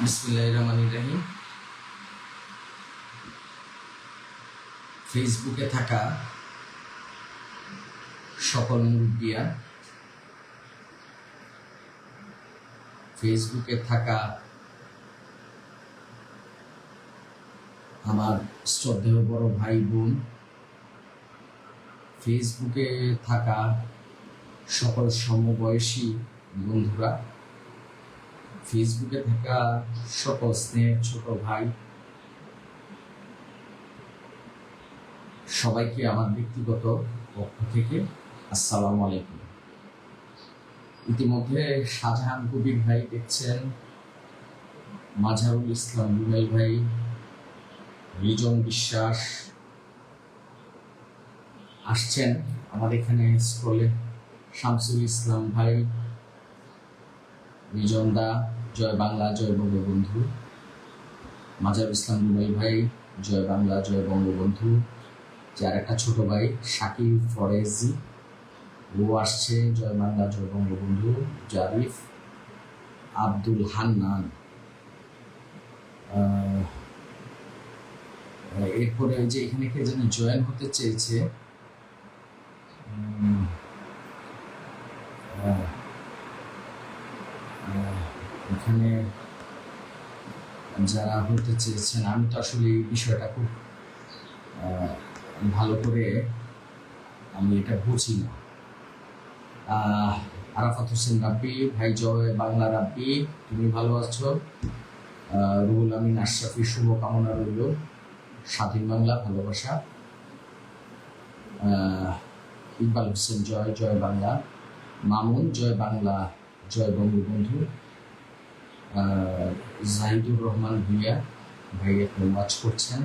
বিসমিল্লাহির রহমানির রহিম। ফেসবুকে থাকা সকল মুরব্বিয়া, ফেসবুকে থাকা আমার শ্রদ্ধেয় বড় ভাই বোন, ফেসবুকে থাকা সকল সমবয়সী বন্ধুরা, ফেসবুকে থাকা সকল স্নেহের ছোট ভাই, সবাইকে আমার ব্যক্তিগত পক্ষ থেকে আসসালামু আলাইকুম। ইতিমধ্যে শাহজাহান কবির ভাই দেখছেন, মাঝারুল ইসলাম রুবেল ভাই, রিজন বিশ্বাস আসছেন আমার এখানে স্ক্রলে, শামসুল ইসলাম ভাই, রিজন দা, জয় বাংলা জয় বঙ্গবন্ধু, মাঝারুল ইসলাম রুবেল ভাই, জয় বাংলা জয় বঙ্গবন্ধু। যার একটা ছোট ভাই শাকিল ফরেজি, ও আসছে, জয় বাংলা জয় বঙ্গবন্ধু। জারিফ, আব্দুল হান্নান, এরপরে যে এখানে কে যেন জয়েন হতে চেয়েছে, এখানে যারা হতে চেয়েছেন, আমি তো আসলে এই বিষয়টা খুব ভালো করে আমি এটা বুঝি না। আরাফাত হোসেন রাব্বি ভাই, জয় বাংলা রাব্বি, তুমি ভালো আছো? রুহুল আমিন আশরাফি, শুভকামনা রইল, স্বাধীন বাংলা ভালোবাসা। ইকবাল হোসেন, জয় জয় বাংলা। মামুন, জয় বাংলা জয় বঙ্গবন্ধু। জাহিদুর রহমান ভুইয়া ভাই এখন ওয়াচ করছেন।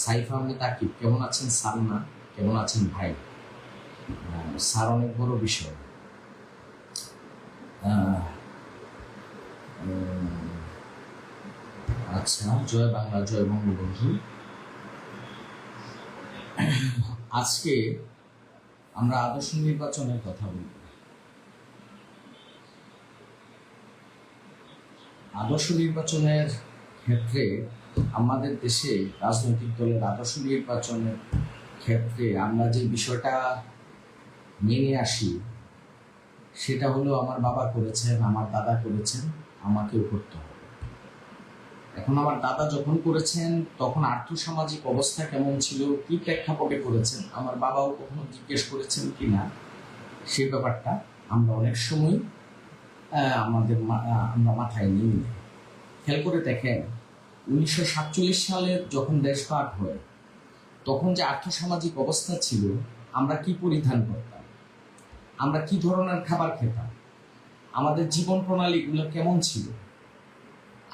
সাইফ আহমেদ আকিব, কেমন আছেন? সালমা, কেমন আছেন ভাই? স্যার অনেক বড় বিষয়। আচ্ছা, জয় বাংলা জয় বঙ্গবন্ধু। আজকে আমরা আদর্শ নির্বাচনের কথা বলব। আদর্শ নির্বাচনের ক্ষেত্রে আমাদের দেশে রাজনৈতিক দলের আদর্শ নির্বাচনের ক্ষেত্রে আমরা যে বিষয়টা মেনে আসি, সেটা হলো আমার বাবা করেছেন, আমার দাদা করেছেন, আমাকেও করতে হবে। এখন আমার দাদা যখন করেছেন তখন আর্থসামাজিক অবস্থা কেমন ছিল, কি প্রেক্ষাপটে করেছেন, আমার বাবাও কখনো জিজ্ঞেস করেছেন কিনা, সেই ব্যাপারটা আমরা অনেক সময় আমরা মাথায় নিই। খেয়াল করে দেখেন, 1947 সালের যখন দেশ পাক হয়, তখন যে আর্থসামাজিক অবস্থা ছিল, আমরা কি পরিধান করতাম, আমরা কি ধরনের খাবার খেতাম, আমাদের জীবন প্রণালীগুলো কেমন ছিল,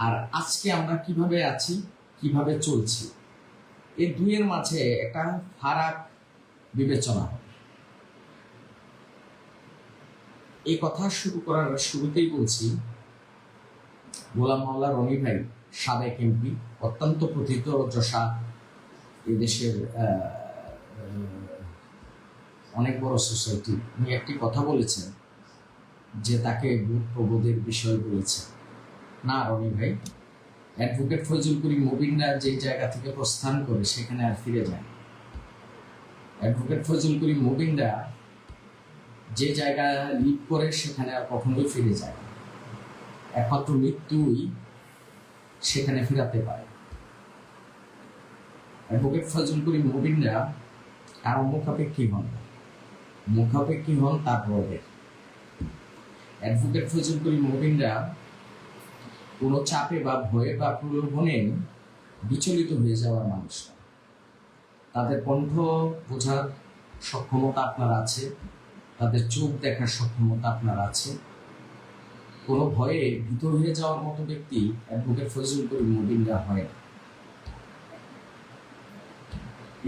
আর আজকে আমরা কিভাবে আছি, কিভাবে চলছি, এই দুইয়ের মাঝে একটা ফারাক বিবেচনা হয়। এই কথা শুরু করার শুরুতেই বলছি, গোলাম মাওলা রনি ভাই, সাবেক এমপি, অত্যন্ত প্রথিত যশা, এদেশের অনেক বড় সোসাইটি, উনি একটি কথা বলেছেন যে তাকে বুধ প্রবোধের বিষয় বলেছে না রনি ভাই। অ্যাডভোকেট ফজল করিম মুবিনরা যে জায়গা থেকে প্রস্থান করে সেখানে আর ফিরে যায়। অ্যাডভোকেট ফজল করিম মুবিনরা যে জায়গা লিভ করে সেখানে আর কখনোই ফিরে যায় না। একমাত্র মৃত্যুই সেখানে ফেরাতে পারে। অ্যাডভোকেট ফজল করিম মুবিনরা কারো মুখাপেক্ষী হন না, মুখাপেক্ষী হন তার রবের। অ্যাডভোকেট ফজল করিম মুবিনরা কোনো চাপে বা ভয়ে বা প্রলোভনে বিচলিত হয়ে যাওয়ার মানুষ না। তাদের কণ্ঠ বোঝার সক্ষমতা আপনার আছে, তাদের চোখ দেখার সক্ষমতা আপনার আছে। কোনো ভয়ে ভীত হয়ে যাওয়ার মতো ব্যক্তি অ্যাডভোকেট ফজল করিম মুবিনরা হয়।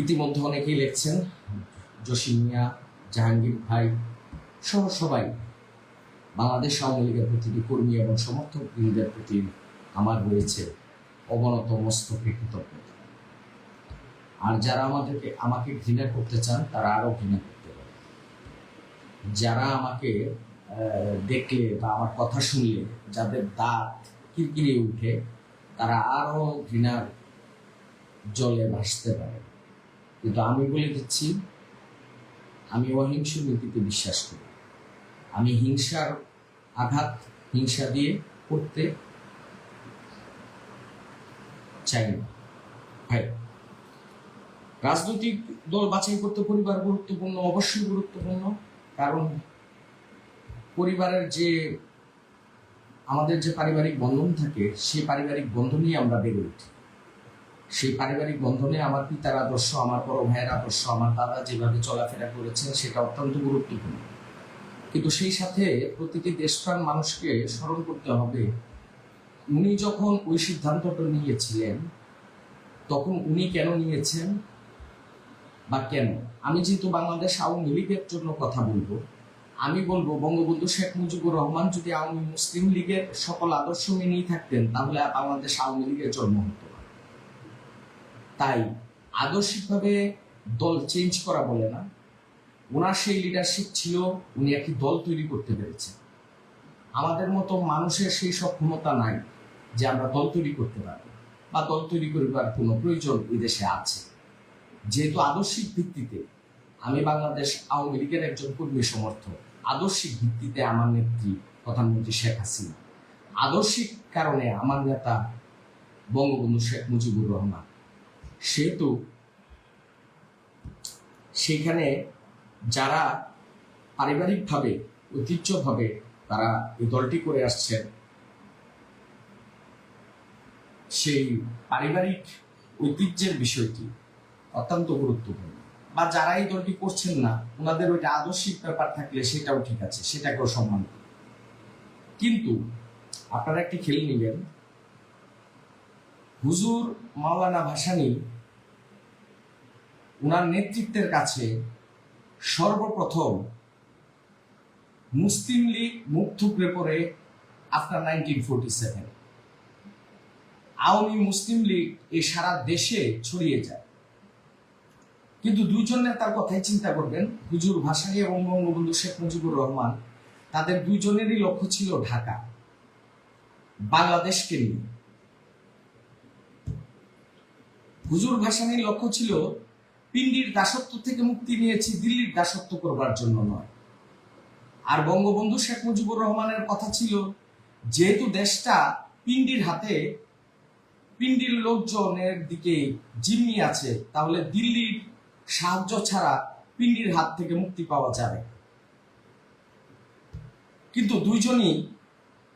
ইতিমধ্যে অনেকেই লিখছেন, জসিম মিয়া, জাহাঙ্গীর ভাই সহ সবাই, বাংলাদেশ আওয়ামী লীগের প্রতিটি কর্মী এবং সমর্থক বৃন্দের প্রতি আমার রয়েছে অবনত মস্তকে কৃতজ্ঞতা। আর যারা আমাকে ঘৃণা করতে চান, তারা আরো ঘৃণা করতে পারে। যারা আমাকে দেখলে বা আমার কথা শুনলে যাদের দাঁত কিরকিরে উঠে তারা আরো ঘৃণার জলে ভাসতে পারে। কিন্তু আমি বলে দিচ্ছি, আমি অহিংস নীতিতে বিশ্বাস করি। আমি হিংসার আঘাত হিংসা দিয়ে করতে চাই না। ভাই, রাজনৈতিক দল বাছাই করতে পরিবার গুরুত্বপূর্ণ, অবশ্যই গুরুত্বপূর্ণ। কারণ পরিবারের যে আমাদের যে পারিবারিক বন্ধন থাকে, সেই পারিবারিক বন্ধনেই আমরা বেড়ে উঠি। সেই পারিবারিক বন্ধনে আমার পিতার আদর্শ, আমার বড় ভাইয়ের আদর্শ, আমার দাদা যেভাবে চলাফেরা করেছেন সেটা অত্যন্ত গুরুত্বপূর্ণ। কিন্তু সেই সাথে প্রতিটি দেশপ্রাণ মানুষকে স্মরণ করতে হবে, উনি যখন ওই সিদ্ধান্তটা নিয়েছিলেন তখন উনি কেন নিয়েছেন বা কেন। আমি যেহেতু বাংলাদেশ আওয়ামী লীগের জন্য কথা বলবো, আমি বলবো বঙ্গবন্ধু শেখ মুজিবুর রহমান যদি আওয়ামী মুসলিম লীগের সকল আদর্শ মেনেই থাকতেন তাহলে বাংলাদেশ আওয়ামী লীগের জন্ম হতো না। তাই আদর্শিকভাবে দল চেঞ্জ করা বলে না, ওনার সেই লিডারশিপ ছিল, উনি একটি দল তৈরি করতে পেরেছেন। আমাদের মতো মানুষের সেই সব ক্ষমতা নাই যে আমরা দল তৈরি করতে পারবো বা দল তৈরি করবার কোনো প্রয়োজন এই দেশে আছে। যেহেতু আদর্শিক ভিত্তিতে আমি বাংলাদেশ আওয়ামী লীগের একজন কর্মী সমর্থক, আদর্শিক ভিত্তিতে আমার নেত্রী প্রধানমন্ত্রী শেখ হাসিনা, আদর্শিক কারণে আমার নেতা বঙ্গবন্ধু শেখ মুজিবুর রহমান, সেহেতু সেখানে যারা পারিবারিকভাবে ঐতিহ্যভাবে তারা এই দলটি করে আসছেন, সেই পারিবারিক ঐতিহ্যের বিষয়টি অত্যন্ত গুরুত্বপূর্ণ। বা যারা এই দলটি করছেন না, ওনাদের ওইটা আদর্শিক ব্যাপার থাকলে সেটাও ঠিক আছে, সেটাকেও সম্মান করি। কিন্তু আপনারা একটি খেলে নিবেন, হুজুর মাওলানা ভাসানী ওনার নেতৃত্বের কাছে সর্বপ্রথম মুসলিম লীগ মুখ থুবড়ে পড়ে আফটার 1947। আওয়ামী মুসলিম লীগ এই সারা দেশে ছড়িয়ে যায়। কিন্তু দুইজন নেতার কথাই চিন্তা করবেন, হুজুর ভাসানী এবং বঙ্গবন্ধু শেখ মুজিবুর রহমান, তাদের দুইজনেরই লক্ষ্য ছিল ঢাকা, বাংলাদেশকে নিয়ে। হুজুর ভাসানীর লক্ষ্য ছিল পিন্ডির দাসত্ব থেকে মুক্তি নিয়েছি, দিল্লির দাসত্ব করবার জন্য নয়। আর বঙ্গবন্ধু শেখ মুজিবুর রহমানের কথা ছিল, যেহেতু দেশটা পিন্ডির হাতে, পিন্ডির লোকজনের দিকে জিম্মি আছে, তাহলে দিল্লির সাহায্য ছাড়া পিন্ডির হাত থেকে মুক্তি পাওয়া যাবে। কিন্তু দুইজনই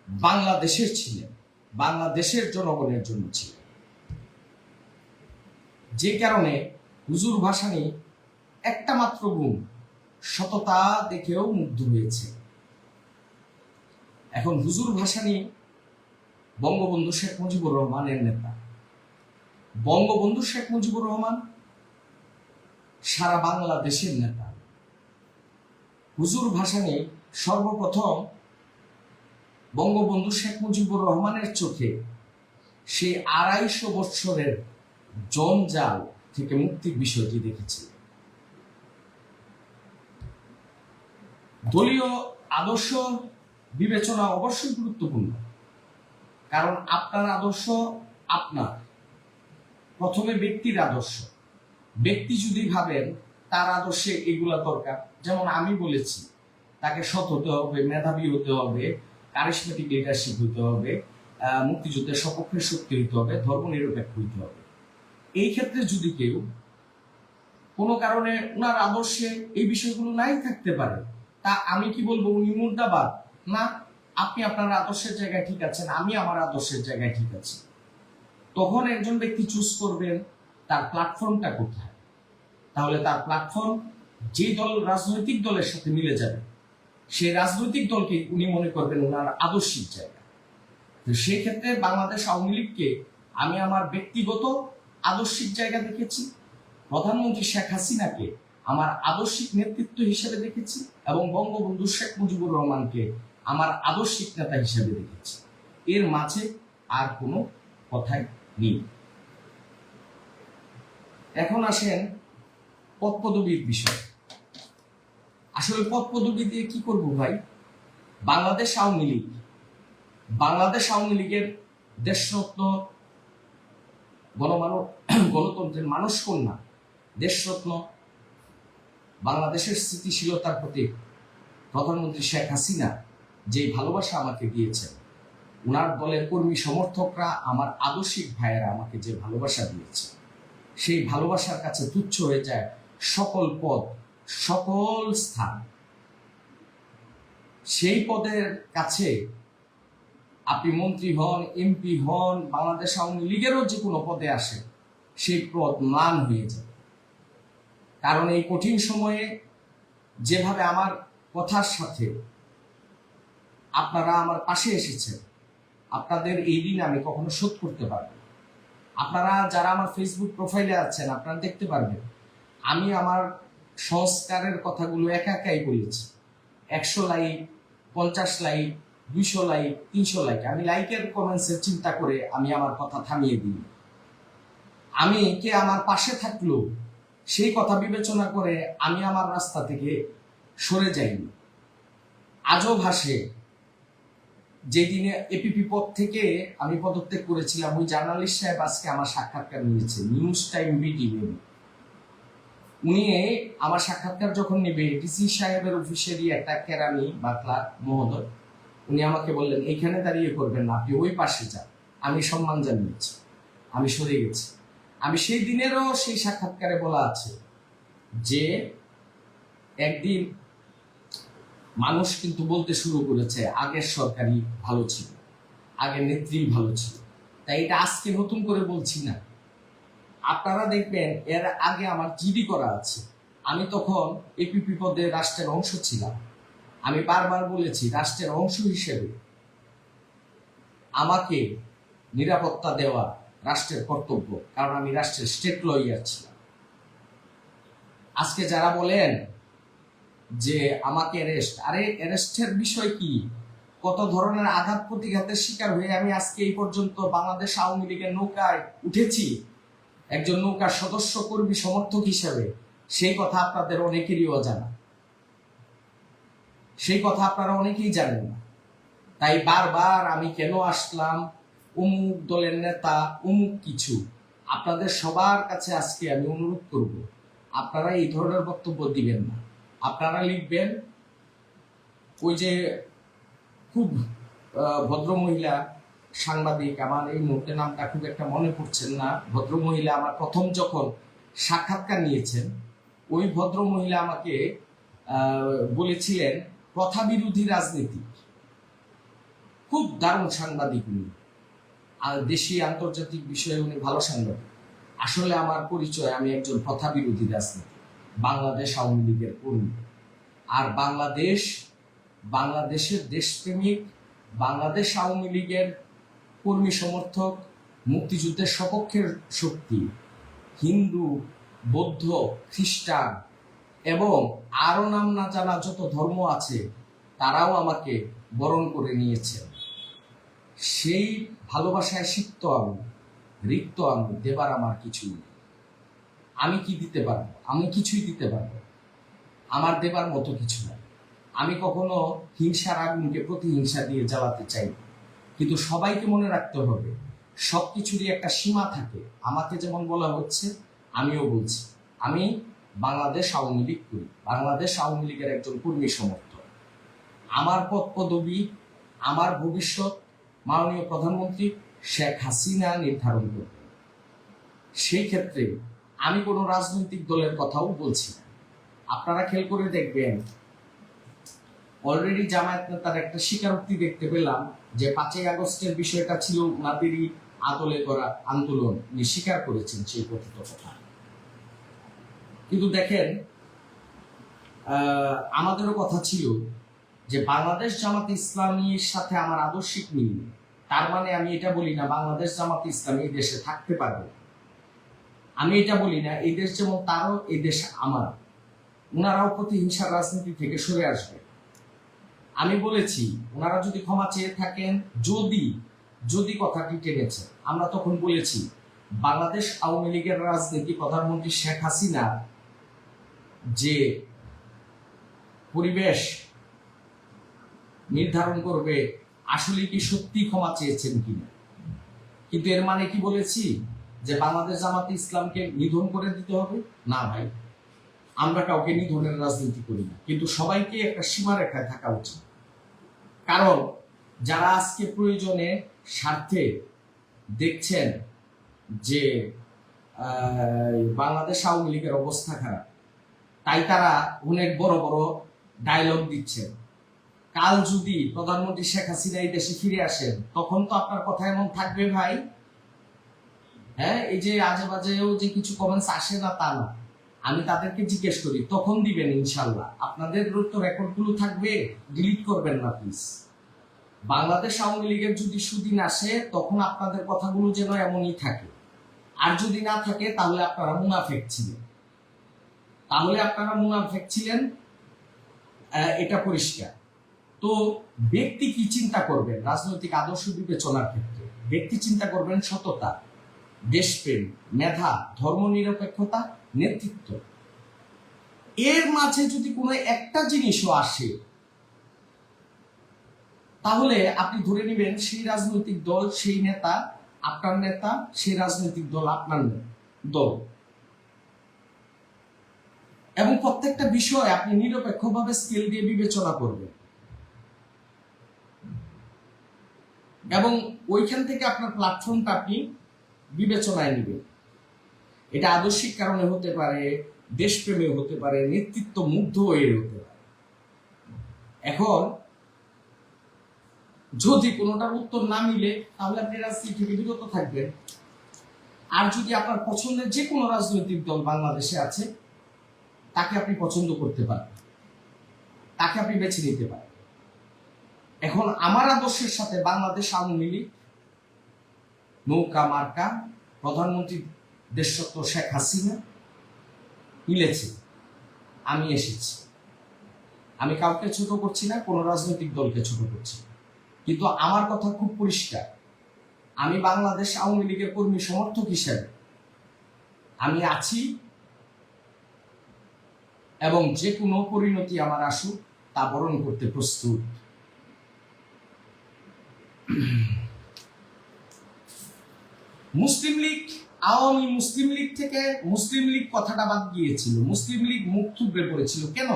বাংলাদেশের ছিলেন, বাংলাদেশের জনগণের জন্য ছিলেন। যে কারণে হুজুর ভাসানী একটা মাত্র গুণ, সততা দেখেও মুগ্ধ হয়েছে। এখন হুজুর ভাসানী বঙ্গবন্ধু শেখ মুজিবুর রহমানের নেতা। বঙ্গবন্ধু শেখ মুজিবুর রহমান সারা বাংলাদেশের নেতা। হুজুর ভাসানী সর্বপ্রথম বঙ্গবন্ধু শেখ মুজিবুর রহমানের চোখে সেই 250 বৎসরের জঞ্জাল থেকে মুক্তির বিষয়টি দেখেছে। দলীয় আদর্শ বিবেচনা অবশ্যই গুরুত্বপূর্ণ, কারণ আপনার আদর্শ আপনার, প্রথমে ব্যক্তির আদর্শ। ব্যক্তি যদি ভাবেন তার আদর্শে এগুলা দরকার, যেমন আমি বলেছি তাকে সৎ হতে হবে, মেধাবী হতে হবে, কারিশমেটিক লিডারশিপ হতে হবে, মুক্তিযুদ্ধের সপক্ষে শক্তি হতে হবে, ধর্মনিরপেক্ষ হতে হবে। এই ক্ষেত্রে যদি কেউ কোনো কারণে ওনার আদর্শে এই বিষয়গুলো নাই থাকতে পারে, তা আমি কি বলবো উনি মুর্দাবাদ? না, আপনি আপনার আদর্শের জায়গায় ঠিক আছেন, আমি আমার আদর্শের জায়গায় ঠিক আছি। তখন একজন ব্যক্তি চুজ করবেন তার প্ল্যাটফর্মটা কোথায়। তাহলে তার প্ল্যাটফর্ম যে দল, রাজনৈতিক দলের সাথে মিলে যাবে, সেই রাজনৈতিক দলকে উনি মনে করবেন ওনার আদর্শিক জায়গা। তো সেই ক্ষেত্রে বাংলাদেশ আওয়ামী লীগকে আমি আমার ব্যক্তিগত আদর্শিক জায়গা দেখেছি, প্রধানমন্ত্রী শেখ হাসিনাকে আমার আদর্শিক নেতৃত্ব হিসেবে দেখেছি, এবং বঙ্গবন্ধু শেখ মুজিবুর রহমানকে আমার আদর্শিক নেতা হিসেবে দেখেছি। এর মাঝে আর কোনো কথাই নেই। এখন আসেন পদ পদবীর বিষয়। আসলে পদ পদবী দিয়ে কি করবো ভাই? বাংলাদেশ আওয়ামী লীগের দেশরত্ন গণতন্ত্রের মানসকন্যা, দেশরত্ন, বাংলাদেশের স্থিতিশীলতার প্রতীক প্রধানমন্ত্রী শেখ হাসিনা যে ভালোবাসা আমাকে দিয়েছেন, ওনার দলের কর্মী সমর্থকরা, আমার আদর্শিক ভাইয়েরা আমাকে যে ভালোবাসা দিয়েছে, সেই ভালোবাসার কাছে তুচ্ছ হয়ে যায় সকল পদ, সকল স্থান। সেই পদের কাছে আপনি মন্ত্রী হন, এমপি হন, বাংলাদেশ আওয়ামী লীগেরও যে কোনো পদে আসে, সেই পদ ম্লান হয়ে যায়। কারণ এই কঠিন সময়ে যেভাবে আমার কথার সাথে আপনারা আমার পাশে এসেছেন, আপনাদের এই দিন আমি কখনো শোধ করতে পারব না। আপনারা যারা আমার ফেসবুক প্রোফাইলে আছেন, আপনারা দেখতে পারবেন আমি আমার সংস্কারের কথাগুলো একা একাই বলেছি। 100 লাইক, 50 লাইক, 200 লাইক, 300 লাইক, আমি লাইকের কমেন্টসের চিন্তা করে আমি আমার কথা থামিয়ে দিই। আমি কে আমার পাশে থাকলো সেই কথা বিবেচনা করে আমি আমার রাস্তা থেকে সরে যাইনি। আজও ভাসে যেদিনে এপিপি পদ থেকে আমি পদত্যাগ করেছিলাম, ওই জার্নালিস্ট সাহেব আজকে আমার সাক্ষাৎকার নিয়েছে, নিউজ টাইম বিডি। উনি আমার সাক্ষাৎকার যখন নেবে, ডিসি সাহেবের অফিসেরই একটা কেরানি বা ক্লার্ক মহোদয়, উনি আমাকে বললেন এইখানে দাঁড়িয়ে করবেন না, আপনি ওই পাশে যান। আমি সম্মান জানিয়েছি, আমি সরে গেছি। আমি সেই দিনেরও সেই সাক্ষাৎকারে বলা আছে যে একদিন মানুষ কিন্তু বলতে শুরু করেছে আগের সরকারই ভালো ছিল, আগের নেত্রী ভালো ছিল। তাই এটা আজকে নতুন করে বলছি না, আপনারা দেখবেন এর আগে আমার জিডি করা আছে। আমি তখন এপিপি পদে রাষ্ট্রের অংশ ছিলাম। আমি বারবার বলেছি রাষ্ট্রের অংশ হিসেবে আমাকে নিরাপত্তা দেওয়া রাষ্ট্রের কর্তব্য, কারণ আমি রাষ্ট্রের স্টেট লয়ার ছিলাম। আজকে যারা বলেন যে আমাকে অ্যারেস্টের বিষয় কি, কত ধরনের আঘাত প্রতিঘাতের শিকার হয়ে আমি আজকে এই পর্যন্ত বাংলাদেশ আওয়ামী লীগের নৌকায় উঠেছি একজন নৌকার সদস্য, কর্মী, সমর্থক হিসেবে, সেই কথা আপনাদের অনেকেরই অজানা, সেই কথা আপনারা অনেকেই জানেন না। তাই বারবার আমি কেন আসলাম, অমুক দলের নেতা, অমুক কিছু, আপনাদের সবার কাছে আজকে আমি অনুরোধ করব, আপনারা এই ধরনের বক্তব্য দিবেন না। আপনারা লিখবেন, ওই যে খুব ভদ্রমহিলা সাংবাদিক, আমার এই মুহূর্তে নামটা খুব একটা মনে পড়ছেন না, ভদ্রমহিলা আমার প্রথম যখন সাক্ষাৎকার নিয়েছেন, ওই ভদ্রমহিলা আমাকে বলেছিলেন প্রথা বিরোধী রাজনীতি। খুব দারুণ সাংবাদিক উনি, আর দেশি আন্তর্জাতিক বিষয়ে উনি ভালো সাংবাদিক। আসলে আমার পরিচয়, আমি একজন প্রথা বিরোধী রাজনীতি, বাংলাদেশ আওয়ামী লীগের কর্মী। আর বাংলাদেশের দেশপ্রেমিক, বাংলাদেশ আওয়ামী লীগের কর্মী সমর্থক, মুক্তিযুদ্ধের সপক্ষের শক্তি, হিন্দু, বৌদ্ধ, খ্রিস্টান এবং আরো নাম না জানা যত ধর্ম আছে, তারাও আমাকে বরণ করে নিয়েছে। সেই ভালোবাসায় সিক্ত আমি, রিক্ত আমি, দেবার আমার কিছুই নেই। আমি কি দিতে পারবো? আমি কিছুই দিতে পারবো, আমার দেবার মতো কিছু নাই। আমি কখনো হিংসার আগুনকে প্রতিহিংসা দিয়ে জ্বালাতে চাই, কিন্তু সবাইকে মনে রাখতে হবে সবকিছুরই একটা সীমা থাকে। আমাকে যেমন বলা হচ্ছে, আমিও বলছি আমি বাংলাদেশ আওয়ামী লীগ করি, বাংলাদেশ আওয়ামী লীগের একজন কর্মী সমর্থক। আমার পদ পদবি, আমার ভবিষ্যৎ মাননীয় প্রধানমন্ত্রী শেখ হাসিনা নির্ধারণ করবেন। সেই ক্ষেত্রে আমি কোনো রাজনৈতিক দলের কথাও বলছি না। আপনারা খেয়াল করে দেখবেন, অলরেডি জামায়াত নেতার একটা স্বীকারোক্তি দেখতে পেলাম যে 5ই আগস্টের বিষয়টা ছিল ওনাদেরই আদলে করা আন্দোলন, উনি স্বীকার করেছেন সেই কথিত কথা। কিন্তু দেখেন, আমাদেরও কথা ছিল যে বাংলাদেশ জামাত ইসলামীর সাথে আমার আদর্শিক মিল, তার মানে আমি এটা বলি না বাংলাদেশ জামাত ইসলামী এই দেশে থাকতে পারবে। আমি এটা বলি না এই দেশ যেমন তারও, এই দেশ আমার, ওনারাও প্রতিহিংসার রাজনীতি থেকে সরে আসবে। আমি বলেছি ওনারা যদি ক্ষমা চেয়ে থাকেন, যদি কথাটি টেনেছে, আমরা তখন বলেছি বাংলাদেশ আওয়ামী লীগের রাজনীতি, প্রধানমন্ত্রী শেখ হাসিনা যে পরিবেশ নির্ধারণ করবে, আসলে কি সত্যি ক্ষমা চেয়েছেন কিনা। কিন্তু এর মানে কি বলেছি যে বাংলাদেশ জামাতে ইসলামকে নিধন করে দিতে হবে? না ভাই, আমরা কাউকে নিধনের রাজনীতি করি না, কিন্তু সবাইকে একটা সীমারেখায় থাকা উচিত। কারণ যারা আজকে প্রয়োজনে স্বার্থে দেখছেন যে বাংলাদেশ আওয়ামী লীগের অবস্থা খারাপ, তাই তারা অনেক বড় বড় ডায়লগ দিচ্ছেন। কাল যদি প্রধানমন্ত্রী শেখ হাসিনা এই দেশে ফিরে আসেন, তখন তো আপনার কথা এমন থাকবে ভাই। হ্যাঁ, এই যে আজে বাজেও যে কিছু কমেন্টস আসে না তা না, আমি তাদেরকে জিজ্ঞেস করি, তখন দিবেন ইনশাল্লাহ। আপনাদের তো রেকর্ড গুলো থাকবে, ডিলিট করবেন না প্লিজ। বাংলাদেশ আওয়ামী লীগের যদি সুদিন আসে, তখন আপনাদের কথাগুলো যেন এমনই থাকে। আর যদি না থাকে, তাহলে আপনারা মুনাফেক ছিলেন, এটা পরিষ্কার। তো ব্যক্তি কি চিন্তা করবেন রাজনৈতিক আদর্শ বিবেচনার ক্ষেত্রে? ব্যক্তি চিন্তা করবেন সততা, দেশপ্রেম, মেধা, ধর্মনিরপেক্ষতা, নেতৃত্ব। এর মাঝে যদি কোনো একটা জিনিসও আসে, তাহলে আপনি ধরে নেবেন সেই রাজনৈতিক দল, সেই নেতা আপনার নেতা, সেই রাজনৈতিক দল আপনার দল। এবং প্রত্যেকটা বিষয় আপনি নিরপেক্ষভাবে স্কেল দিয়ে বিবেচনা করবেন, এবং ওইখান থেকে আপনার প্ল্যাটফর্মটা আপনি বিবেচনায় নেবেন। এটা আদর্শিক কারণে হতে পারে, দেশপ্রেমে হতে পারে, নেতৃত্ব মুগ্ধ হয়ে হতে পারে। এখন যদি কোনোটার উত্তর না মিলে, তাহলে আপনি রাজনীতি থেকে বিরত থাকবেন। আর যদি আপনার পছন্দের যে কোনো রাজনৈতিক দল বাংলাদেশে আছে, তাকে আপনি পছন্দ করতে পারেন, তাকে আপনি বেছে নিতে পারেন। এখন আমার আদর্শের সাথে বাংলাদেশ আওয়ামী লীগ, নৌকা মার্কা, প্রধানমন্ত্রী দেশরত্ন শেখ হাসিনা মিলেছে। আমি এসেছি, আমি কাউকে ছোট করছি না, কোন রাজনৈতিক দলকে ছোট করছি না, কিন্তু আমার কথা খুব পরিষ্কার। আমি বাংলাদেশ আওয়ামী লীগের কর্মী সমর্থক হিসেবে আমি আছি, এবং যে কোনো পরিণতি আমার আসুক তা বরণ করতে প্রস্তুত। মুসলিম লীগ, আওয়ামী মুসলিম লীগ থেকে মুসলিম লীগ কথাটা বাদ গিয়েছিল, মুসলিম লীগ মুখ থুবড়ে পড়েছিল। কেন?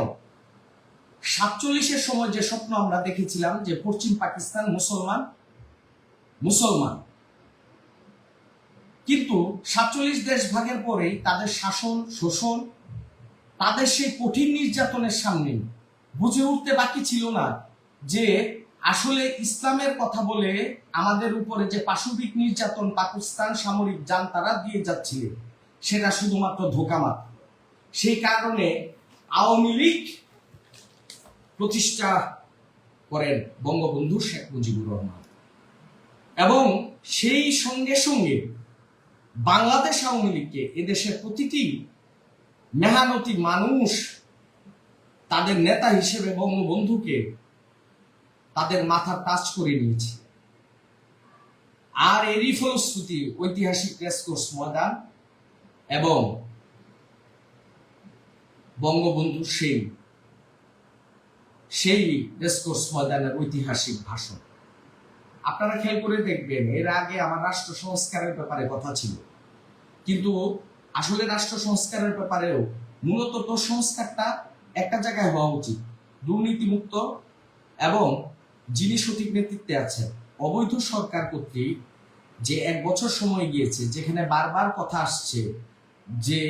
47-এর সময় যে স্বপ্ন আমরা দেখেছিলাম যে পশ্চিম পাকিস্তান মুসলমান, কিন্তু 47 দেশ ভাগের পরেই তাদের শাসন, শোষণ, তাদের সেই কঠিন নির্যাতনের সামনে বুঝে উঠতে বাকি ছিল না যে আসলে ইসলামের কথা বলে আমাদের উপরে যে পাশবিক নির্যাতন পাকিস্তান সামরিক জান্তারা দিয়ে যাচ্ছিলেন, সেটা শুধুমাত্র ধোঁকা মাত্র। সেই কারণে আওয়ামী লীগ প্রতিষ্ঠা করেন বঙ্গবন্ধু শেখ মুজিবুর রহমান, এবং সেই সঙ্গে সঙ্গে বাংলাদেশ আওয়ামী লীগকে এদেশের প্রতিটি মেহনতি মানুষ তাদের নেতা হিসেবে বঙ্গবন্ধুকে তাদের মাথা টাচ করে নিয়েছে। আর এরই ফলশ্রুতি ঐতিহাসিক রেসকোর্স ময়দান এবং বঙ্গবন্ধু সেই রেসকোর্স ময়দানের ঐতিহাসিক ভাষণ। আপনারা খেয়াল করে দেখবেন, এর আগে আমার রাষ্ট্র সংস্কারের ব্যাপারে কথা ছিল, কিন্তু আসলে রাষ্ট্র সংস্কারের ব্যাপারেও মূলত তো সংস্কারটা একটা জায়গায় হওয়া উচিত, দুর্নীতিমুক্ত, এবং যিনি সঠিক নেতৃত্বে আছেন। অবৈধ সরকার কর্তৃক যে 1 বছর সময় গিয়েছে, যেখানে বারবার কথা আসছে যে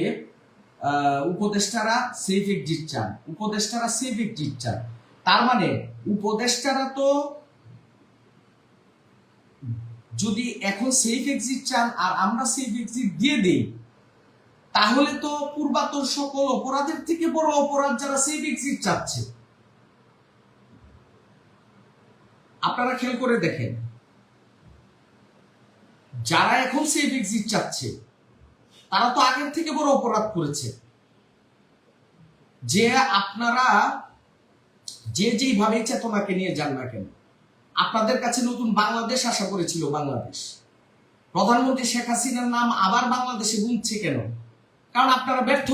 উপদেষ্টারা সেফ এক্সিট চান, তার মানে উপদেষ্টারা তো যদি এখন সেফ এক্সিট চান আর আমরা সেফ এক্সিট দিয়ে দেই, তাহলে তো পূর্বাতন সকল অপরাধের থেকে বড় অপরাধ যারা সেফ এক্সিট চাচ্ছে। আপনারা খেয়াল করে দেখেন, যারা এখন সেফ এক্সিট চাচ্ছে তারা তো আগের থেকে বড় অপরাধ করেছে। যে আপনারা যেইভাবে চেতনাকে নিয়ে যান না কেন, আপনাদের কাছে নতুন বাংলাদেশ আশা করেছিল বাংলাদেশ। প্রধানমন্ত্রী শেখ হাসিনার নাম আবার বাংলাদেশে গুনছে কেন? কারণ আপনারা ব্যর্থ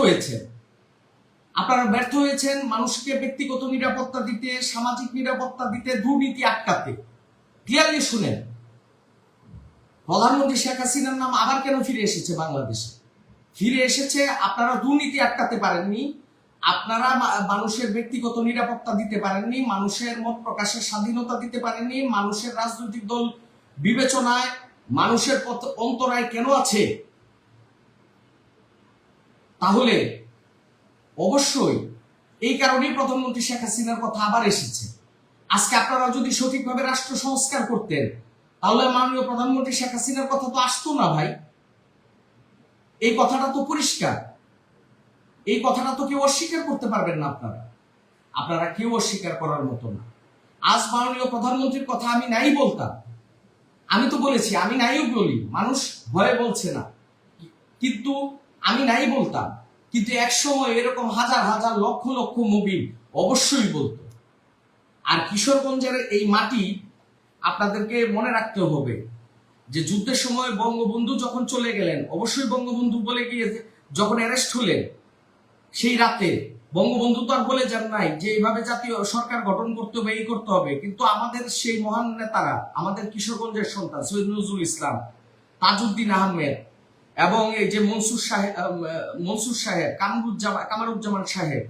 হয়েছেন মানুষকে ব্যক্তিগত নিরাপত্তা দিতে, সামাজিক নিরাপত্তা দিতে, দুর্নীতি আটকাতে। ক্লিয়ারলি শুনেন, প্রধানমন্ত্রী শেখ হাসিনার নাম আবার কেন ফিরে এসেছে বাংলাদেশে? ফিরে এসেছে আপনারা দুর্নীতি আটকাতে পারেননি, আপনারা মানুষের ব্যক্তিগত নিরাপত্তা দিতে পারেননি, মানুষের মত প্রকাশের স্বাধীনতা দিতে পারেননি, মানুষের রাজনৈতিক দল বিবেচনায় মানুষের অন্তরায় কেন আছে? তাহলে অবশ্যই এই কারণেই প্রধানমন্ত্রী শেখ হাসিনার কথা আবার এসেছে। আজকে আপনারা যদি সঠিকভাবে রাষ্ট্র সংস্কার করতেন তাহলে মাননীয় প্রধানমন্ত্রী শেখ হাসিনার কথা তো আসতো না ভাই। এই কথাটা তো পরিষ্কার, এই কথাটা তো কেউ অস্বীকার করতে পারবেন না। আপনারা কেউ অস্বীকার করার মতো না। আজ মাননীয় প্রধানমন্ত্রীর কথা আমি নাই বলতাম, আমি তো বলেছি, আমি নাইও বলি, মানুষ ভয়ে বলছে না, কিন্তু আমি নাই বলতাম। কিন্তু এক সময় এরকম হাজার হাজার লক্ষ লক্ষ মুমিন অবশ্যই বলতো। আর কিশোরগঞ্জের এই মাটি আপনাদেরকে মনে রাখতে হবে যে যুদ্ধের সময় বঙ্গবন্ধু যখন চলে গেলেন, অবশ্যই বঙ্গবন্ধু বলে গিয়ে যখন অ্যারেস্ট হলেন সেই রাতে বঙ্গবন্ধু তো আর বলে যান নাই যে এইভাবে জাতীয় সরকার গঠন করতে হবে, এই করতে হবে। কিন্তু আমাদের সেই মহান নেতারা, আমাদের কিশোরগঞ্জের সন্তান সৈয়দ নজরুল ইসলাম, তাজউদ্দিন আহমেদ এবং এই যে মনসুর সাহেব, কামারুজ্জামান সাহেব,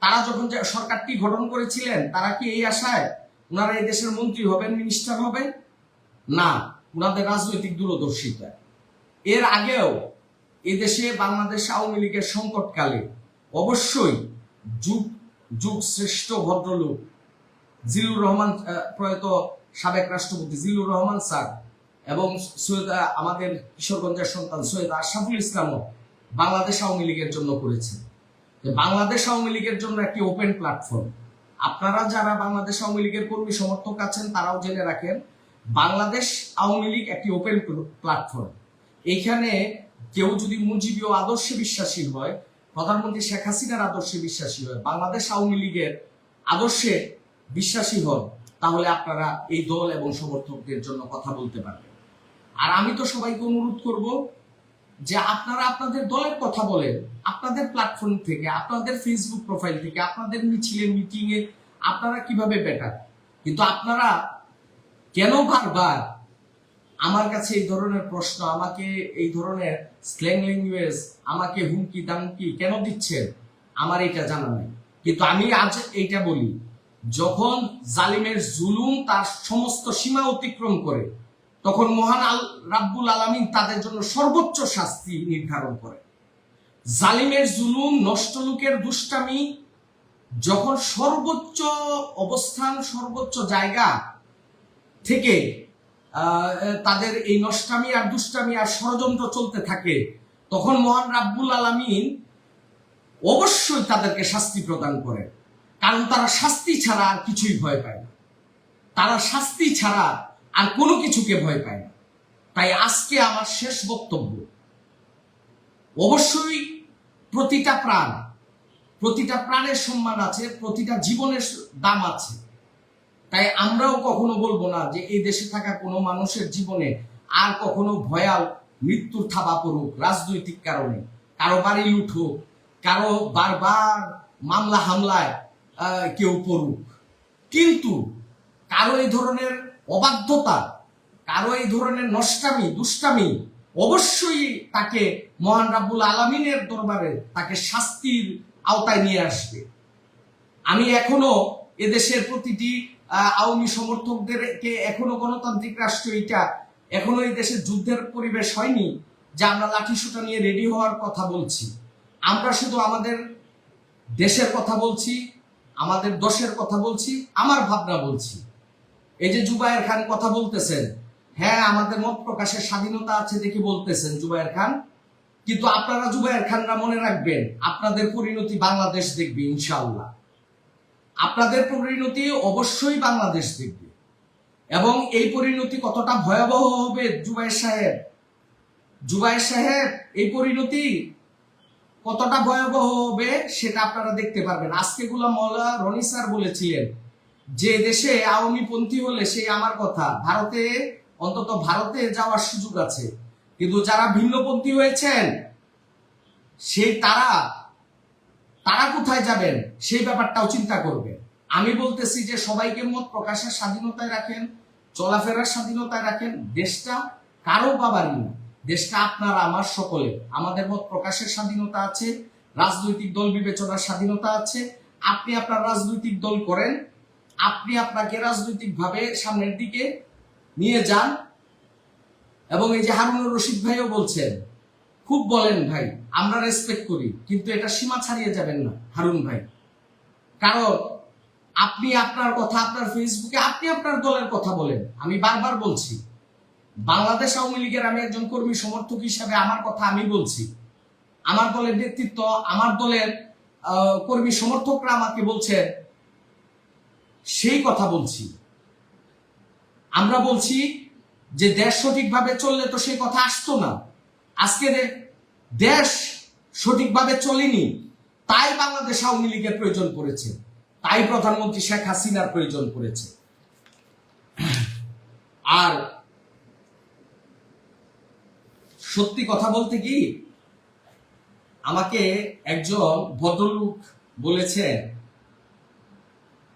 তারা যখন সরকারটি গঠন করেছিলেন তারা কি এই আশায় ওনারা এই দেশের মন্ত্রী হবেন, মিনিস্টার হবেন? না, ওনাদের রাজনৈতিক দূরদর্শিতা। এর আগেও এদেশে বাংলাদেশ আওয়ামী লীগের সংকটকালে অবশ্যই যুগ শ্রেষ্ঠ ভদ্রলোক জিল্লুর রহমান, প্রয়াত সাবেক রাষ্ট্রপতি জিল্লুর রহমান স্যার এবং আমাদের কিশোরগঞ্জের সন্তান সৈয়দ আশরাফুল ইসলামও বাংলাদেশ আওয়ামী লীগের জন্য করেছে। বাংলাদেশ আওয়ামী লীগের জন্য একটি ওপেন প্ল্যাটফর্ম। আপনারা যারা বাংলাদেশ আওয়ামী লীগের কর্মী সমর্থক আছেন তারাও জেনে রাখেন, বাংলাদেশ আওয়ামী লীগ একটি ওপেন প্ল্যাটফর্ম। এইখানে কেউ যদি মুজিবীয় আদর্শে বিশ্বাসী হয়, প্রধানমন্ত্রী শেখ হাসিনার আদর্শে বিশ্বাসী হয়, বাংলাদেশ আওয়ামী লীগের আদর্শে বিশ্বাসী হন, তাহলে আপনারা এই দল এবং সমর্থকদের জন্য কথা বলতে পারবেন। আর আমি তো সবাইকে অনুরোধ করব যে আপনারা আপনাদের দলের কথা বলেন, আপনাদের প্ল্যাটফর্ম থেকে, আপনাদের ফেসবুক প্রোফাইল থেকে, আপনাদের মিছিলে মিটিংয়ে আপনারা কিভাবে বেটার। কিন্তু আপনারা কেন বারবার আমার কাছে এই ধরনের প্রশ্ন, আমাকে এই ধরনের স্ল্যাং ল্যাঙ্গুয়েজ, আমাকে হুমকি দামকি কেন দিচ্ছেন, আমার এটা জানা নাই। কিন্তু আমি আজ এইটা বলি, যখন জালিমের জুলুম তার সমস্ত সীমা অতিক্রম করে, তখন মহান রাব্বুল আলামিন তাদের জন্য সর্বোচ্চ শাস্তি নির্ধারণ করে। জালিমের জুলুম, নষ্ট লোকের দুষ্টামি যখন সর্বোচ্চ অবস্থান, সর্বোচ্চ জায়গা থেকে তাদের এই নষ্টামি আর দুষ্টামি আর ষড়যন্ত্র চলতে থাকে, তখন মহান রাব্বুল আলামিন অবশ্যই তাদেরকে শাস্তি প্রদান করে। কারণ তারা শাস্তি ছাড়া আর কিছুই ভয় পায় না, তারা শাস্তি ছাড়া আর কোনো কিছুকে ভয় পায় না। তাই আজকে আমার শেষ বক্তব্য, অবশ্যই প্রতিটা প্রাণের সম্মান আছে, প্রতিটা জীবনের দাম আছে। তাই আমরাও কখনো বলবো না যে এই দেশে থাকা কোনো মানুষের জীবনে আর কখনো ভয়াল মৃত্যুর থাবা পড়ুক রাজনৈতিক কারণে, কারো বাড়ি লুঠুক, কারো বারবার মামলা হামলায় কেউ পড়ুক। কিন্তু কারো এই ধরনের অবাধ্যতা, কারো এই ধরনের নষ্টামি দুষ্টামি, অবশ্যই তাকে মহান রাব্বুল আলামিনের দরবারে তাকে শাস্তির আওতায় নিয়ে আসবে। আমি এখনো এদেশের প্রতিটি আওয়ামী সমর্থকদেরকে, এখনো গণতান্ত্রিক রাষ্ট্র এটা, এখনো এই দেশের যুদ্ধের পরিবেশ হয়নি যে আমরা লাঠি সোঁটা নিয়ে রেডি হওয়ার কথা বলছি। আমরা শুধু আমাদের দেশের কথা বলছি, আমাদের দশের কথা বলছি, আমার ভাবনা বলছি। এই যে জুবায়ের খান কথা বলতেছেন, হ্যাঁ আমাদের মত প্রকাশের স্বাধীনতা আছে দেখে বলতেছেন জুবায়ের খান, কিন্তু আপনারা জুবায়ের খানরা মনে রাখবেন, আপনাদের পরিণতি বাংলাদেশ দেখবে ইনশাআল্লাহ। আপনাদের পরিণতি অবশ্যই বাংলাদেশ দেখবে। এবং এই পরিণতি কতটা ভয়াবহ হবে জুবায়ের সাহেব, এই পরিণতি কতটা ভয়াবহ হবে সেটা আপনারা দেখতে পারবেন। আজকে গোলাম মাওলা রনি স্যার বলেছিলেন যে দেশে আওয়ামী পন্থী হলে সেই আমার কথা, ভারতে অন্তত ভারতে যাওয়ার সুযোগ আছে, কিন্তু যারা ভিন্নপন্থী হয়েছেন সেই তারা কোথায় যাবেন সেই ব্যাপারটাও চিন্তা করবেন। আমি বলতেছি যে সবাইকে মত প্রকাশের স্বাধীনতায় রাখেন, চলাফেরার স্বাধীনতায় রাখেন, দেশটা কারো বাবারই না। দেশটা আপনার আমার সকলের। আমাদের মত প্রকাশের স্বাধীনতা আছে, রাজনৈতিক দল বিবেচনার স্বাধীনতা আছে। আপনি আপনার রাজনৈতিক দল করেন, আপনি আপনাকে রাজনৈতিকভাবে সামনের দিকে নিয়ে যান। এবং এই যে হারুনুর রশিদ ভাইও বলছেন, খুব বলেন ভাই, আমরা রেসপেক্ট করি, কিন্তু এটা সীমা ছাড়িয়ে যাবেন না হারুন ভাই। কারণ আপনি আপনার কথা আপনার ফেসবুকে আপনি আপনার দলের কথা বলেন। আমি বারবার বলছি, বাংলাদেশ আওয়ামী লীগের আমি একজন কর্মী সমর্থক হিসাবে আমার কথা আমি বলছি। আমার দলের নেতৃত্ব, আমার দলের কর্মী সমর্থকরা আমাকে বলছেন, সেই কথা বলছি। আমরা বলছি যে দেশ সঠিকভাবে চললে তো সেই কথা আসতো না। আজকে দেশ সঠিকভাবে চলেনি, তাই বাংলাদেশ আওয়ামী লীগের প্রয়োজন পড়েছে, তাই প্রধানমন্ত্রী শেখ হাসিনার প্রয়োজন পড়েছে। আর সত্যি কথা বলতে কি, আমাকে একজন ভদ্রলোক বলেছেন,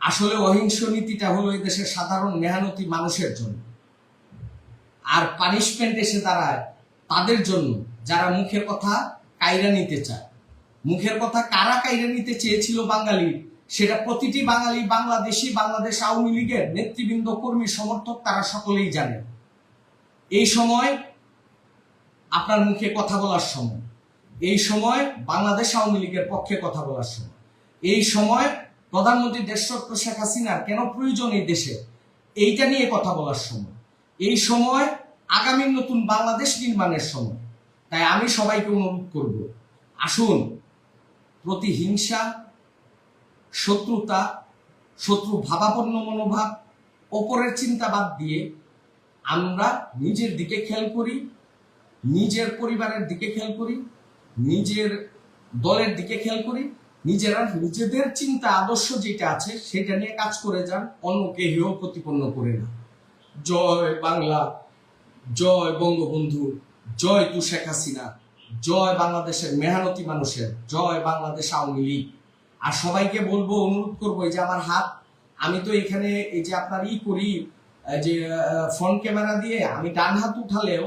আসলে অহিংস নীতিটা হলো এই দেশের সাধারণ মেহনতি মানুষের জন্য, আর পানিশমেন্ট এসে দাঁড়ায় তাদের জন্য যারা মুখের কথা কাইরা নিতে চায়। মুখের কথা কারা কাইরা নিতে চেয়েছিল বাঙালি, সেটা প্রতিটি বাঙালি, বাংলাদেশি, বাংলাদেশ আওয়ামী লীগের নেতৃবৃন্দ, কর্মী, সমর্থক তারা সকলেই জানেন। এই সময় আপনার মুখে কথা বলার সময়, এই সময় বাংলাদেশ আওয়ামী লীগের পক্ষে কথা বলার সময়, এই সময় প্রধানমন্ত্রী দেশরত্ন শেখ হাসিনার কেন প্রয়োজন এই দেশে, এইটা নিয়ে কথা বলার সময়, এই সময় আগামী নতুন বাংলাদেশ নির্মাণের সময়। তাই আমি সবাইকে অনুরোধ করব, আসুন প্রতিহিংসা, শত্রুতা, শত্রু ভাবাপন্ন মনোভাব, ওপরের চিন্তা বাদ দিয়ে আমরা নিজের দিকে খেয়াল করি, নিজের পরিবারের দিকে খেয়াল করি, নিজের দলের দিকে খেয়াল করি, নিজেদের চিন্তা আদর্শ যেটা আছে সেটা নিয়ে কাজ করে যান, অন্যকে হেয় প্রতিপন্ন করে না। জয় বাংলা, জয় বঙ্গবন্ধু, জয় তু শেখ হাসিনা, জয় বাংলাদেশের মেহনতি মানুষের, জয় বাংলাদেশ আওয়ামী লীগ। আর সবাইকে বলবো, অনুরোধ করবো, এই যে আমার হাত, আমি তো এখানে এই যে আপনার করি, যে ফ্রন্ট ক্যামেরা দিয়ে আমি ডান হাত উঠালেও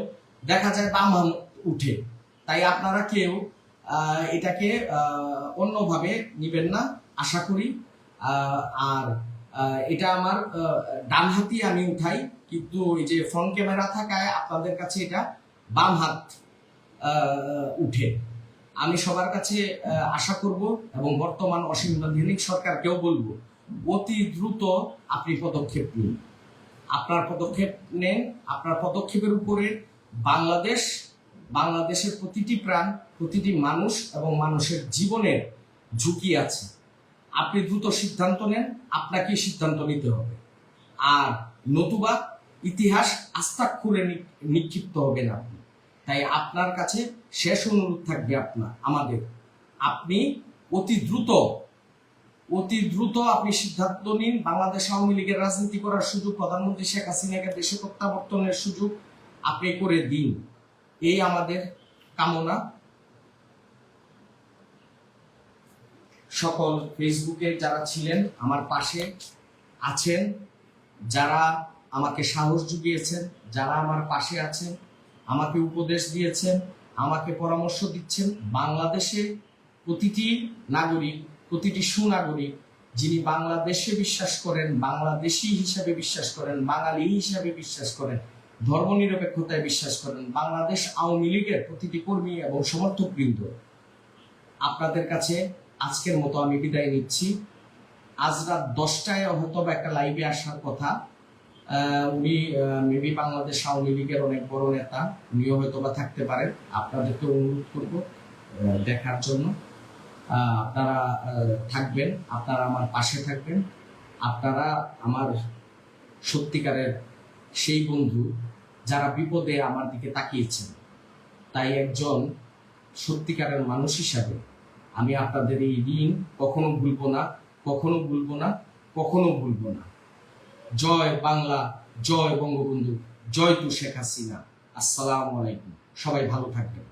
দেখা যায় বাম হাত উঠে। তাই আপনারা কেউ এটাকে অন্যভাবে নিবেন না, আশা করি। আর এটা আমার ডান হাতই আমি উঠাই, কিন্তু এই যে ফ্রন্ট ক্যামেরা থাকায় আপনাদের কাছে এটা বাম হাত উঠে। আমি সবার কাছে আশা করব এবং বর্তমান অসাংবিধানিক সরকারকেও বলবো, অতি দ্রুত আপনি পদক্ষেপ নিন। আপনার পদক্ষেপ নেন, আপনার পদক্ষেপের উপরে বাংলাদেশের প্রতিটি প্রাণ, প্রতিটি মানুষ এবং মানুষের জীবনের ঝুঁকি আছে। আপনি দ্রুত সিদ্ধান্ত নেন, আপনাকে সিদ্ধান্ত নিতে হবে। আর নতুবা ইতিহাস আস্তাক্ষরে নিক্ষিপ্ত হবে না আপনি। তাই আপনার কাছে শেষ অনুরোধ থাকবে আমাদের, আপনি অতি দ্রুত আপনি সিদ্ধান্ত নিন। বাংলাদেশ আওয়ামী লীগের রাজনীতি করার সুযোগ, প্রধানমন্ত্রী শেখ হাসিনাকে দেশে প্রত্যাবর্তনের সুযোগ আপনি করে দিন, এই আমাদের কামনা। সকল ফেসবুকে যারা ছিলেন, আমার পাশে আছেন, যারা আমাকে সাহস জুগিয়েছেন, যারা আমার পাশে আছেন, আমাকে উপদেশ দিয়েছেন, আমাকে পরামর্শ দিচ্ছেন, বাংলাদেশে প্রতিটি নাগরিক, প্রতিটি সুনাগরিক যিনি বাংলাদেশে বিশ্বাস করেন, বাংলাদেশি হিসাবে বিশ্বাস করেন, বাঙালি হিসাবে বিশ্বাস করেন, ধর্মনিরপেক্ষতায় বিশ্বাস করেন, বাংলাদেশ আওয়ামী লীগের প্রতিটি কর্মী এবং সমর্থকবৃন্দ, আপনাদের কাছে আজকের মতো আমি বিদায় নিচ্ছি। আজ রাত 10টায় হয়তো একটা লাইভে আসার কথা, উনি মেবি বাংলাদেশ আওয়ামী লীগের অনেক বড় নেতা, উনিও হয়তো বা থাকতে পারেন। আপনাদেরকে অনুরোধ করব দেখার জন্য, আপনারা থাকবেন, আপনারা আমার পাশে থাকবেন, আপনারা আমার সত্যিকারের সেই বন্ধু যারা বিপদে আমার দিকে তাকিয়েছেন। তাই একজন সত্যিকারের মানুষ হিসাবে আমি আপনাদের এই ঋণ কখনো ভুলবো না, কখনো ভুলবো না, কখনো ভুলবো না। জয় বাংলা, জয় বঙ্গবন্ধু, জয় তু শেখ হাসিনা। আসসালামু আলাইকুম, সবাই ভালো থাকবেন।